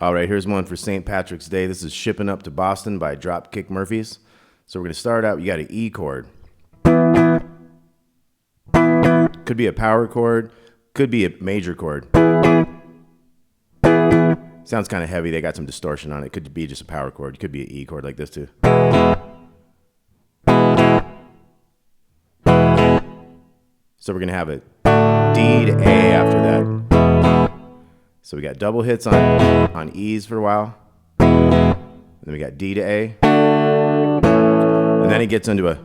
All right, here's one for St. Patrick's Day. This is Shipping Up to Boston by Dropkick Murphys. So we're going to start out, you got an E chord. Could be a power chord, could be a major chord. Sounds kind of heavy, they got some distortion on it. Could be just a power chord, could be an E chord like this too. So we're going to have a D to A after that. So we got double hits on E's for a while. And then we got D to A. And then it gets into a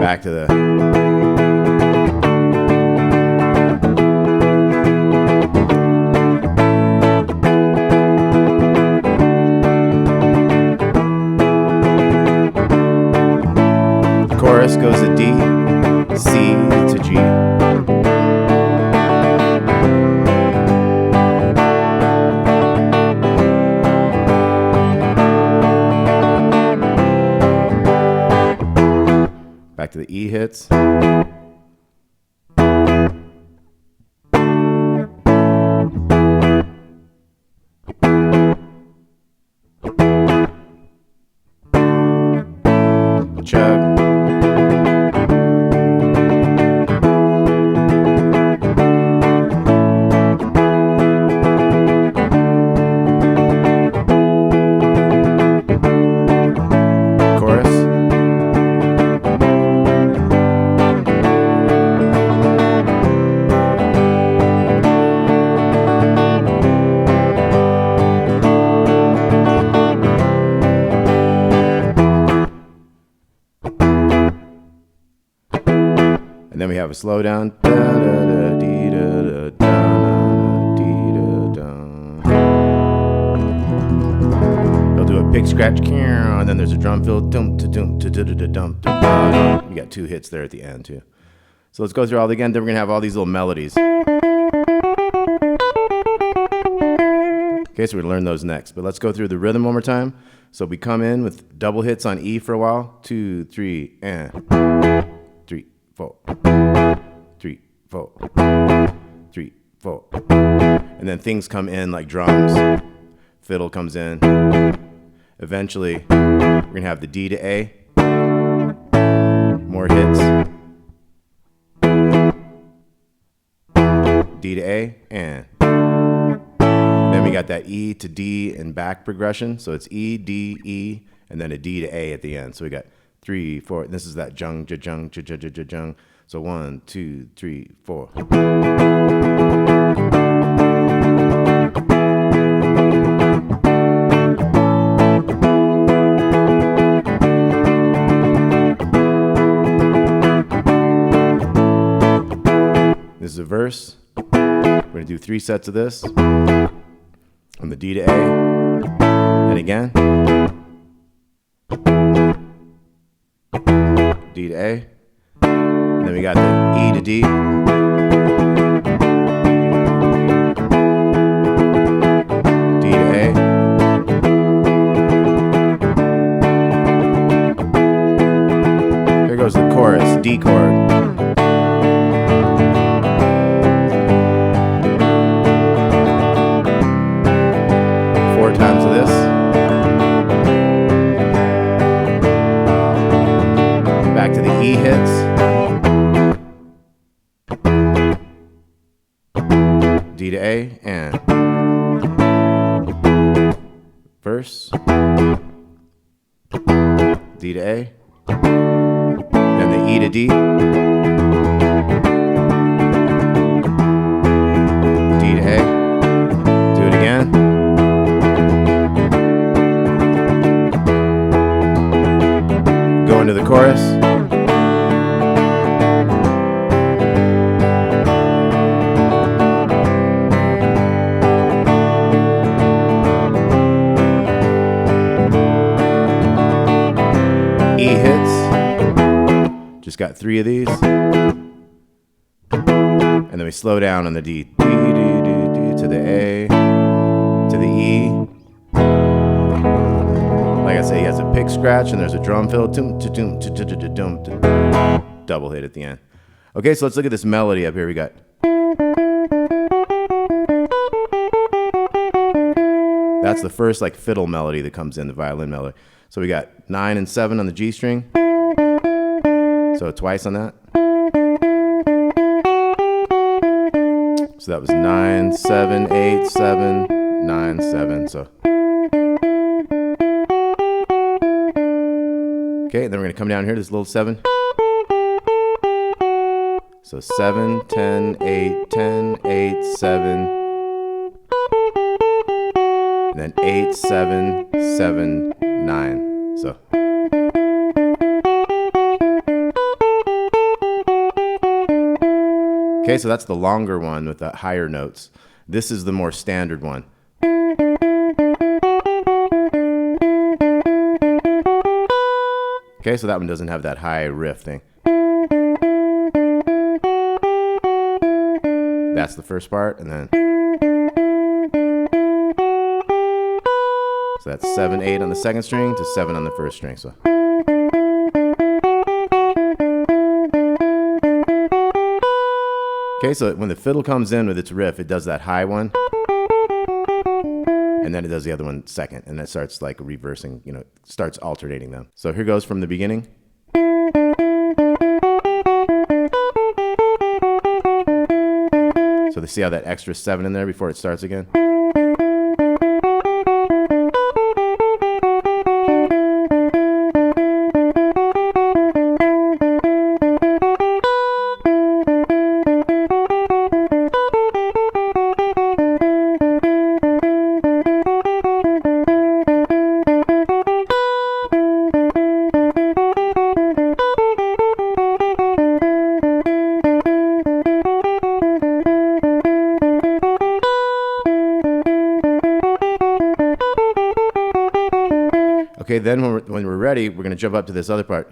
back to the chorus goes to D, C to G. Back to the E hits. Chug. And then we have a slow down. He'll do a pick scratch, and then there's a drum fill. We got two hits there at the end too. So let's go through all again. Then we're gonna have all these little melodies. Okay, so we're gonna learn those next. But let's go through the rhythm one more time. So we come in with double hits on E for a while. 2, 3, and 3, 4, 3, 4, 3, 4. And then things come in like drums. Fiddle comes in. Eventually, we're gonna have the D to A. More hits. D to A, and then we got that E to D and back progression. So it's E, D, E, and then a D to A at the end. So we got 3, 4. This is that jung, jung, jung. So 1, 2, 3, 4. This is a verse. We're going to do 3 sets of this. On the D to A. And again. D to A. And then we got the E to D. D to A. Here goes the chorus, D chord. Times of this. Back to the E hits. D to A and verse. D to A. Then the E to D. D to A. Do it again. Into the chorus. got 3 of these. And then we slow down on the D. D, D, D, D, to the A, to the E. Like I say, he has a pick scratch and there's a drum fill. Double hit at the end. Okay, so let's look at this melody up here. We got. That's the first like fiddle melody that comes in, the violin melody. So we got 9 and 7 on the G string. So twice on that. So that was 9, 7, 8, 7, 9, 7. So. Okay, then we're going to come down here to this little 7. So 7, 10, 8, 10, 8, 7. And then 8, 7, 7, 9. So. Okay, so that's the longer one with the higher notes. This is the more standard one. Okay, so that one doesn't have that high riff thing. That's the first part, and then. So that's 7, 8 on the second string to 7 on the first string. So. Okay, so when the fiddle comes in with its riff, it does that high one, and then it does the other one second, and it starts like reversing, you know, starts alternating them. So here goes from the beginning. So they see how that extra 7 in there before it starts again. Okay, then when we're ready, we're going to jump up to this other part.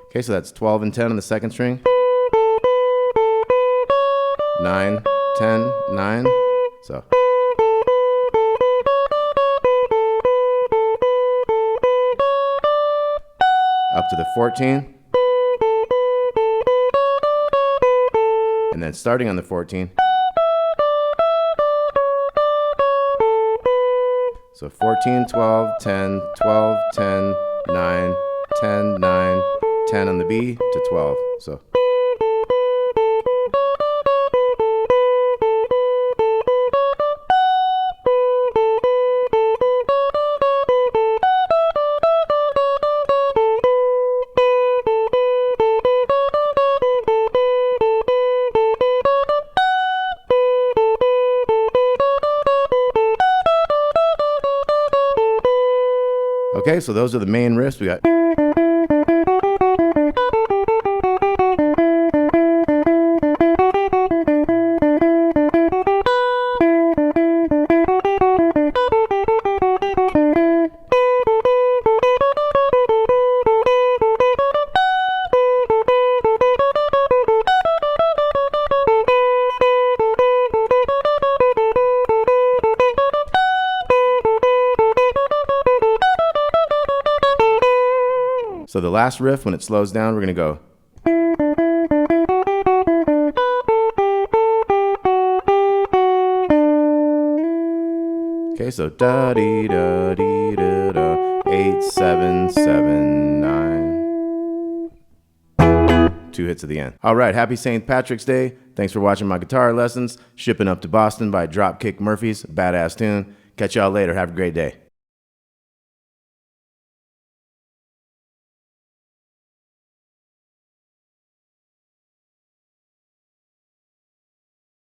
Okay, so that's 12 and 10 on the second string. 9, 10, 9. So. Up to the 14. And then starting on the 14. So 14, 12, 10, 12, 10, 9, 10, 9, 10 on the B to 12. So. Okay, so those are the main riffs we got. So the last riff, when it slows down, we're going to go. Okay, so da dee da dee da da 8 7 7 9. 2 hits at the end. All right, happy St. Patrick's Day. Thanks for watching my guitar lessons. Shipping up to Boston by Dropkick Murphy's badass tune. Catch y'all later. Have a great day.